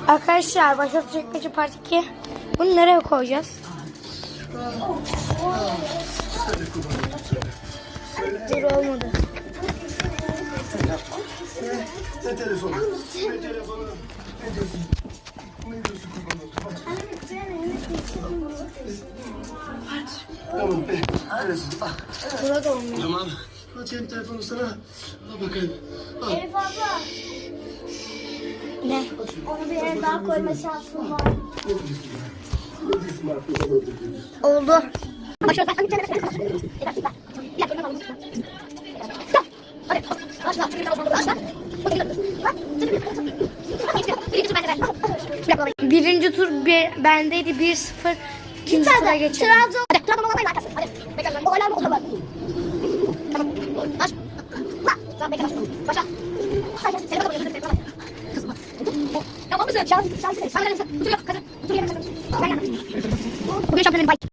Arkadaşlar başlatı çekmece part 2. Bunu nereye koyacağız? Dur olmadı. Ne telefonu? Ne telefonu? Ne diyorsun? Ne diyorsun kurban olayım? Tamam be. Neresin? Burada olmuyor. Tamam. Açayım telefonu sana. Al bakayım. Al. Elif abla, Ne? onu bir yere daha koyma şansın var. Ne diyorsun? Ne diyorsun artık? Oldu. Birinci tur bendeydi 1-0. İkinci tura geçelim. Trabzon olayın arkası. Hadi. Bekle. Olaylar mı olur? Tamam. Baş. Tamam bekle baş. Başla. Seni bakalım. Tamam mısın? Şans. Sen de. Otur yok. Kazan. Otur yerine kazan. Ben yandım. Bugün şampiyonun bay.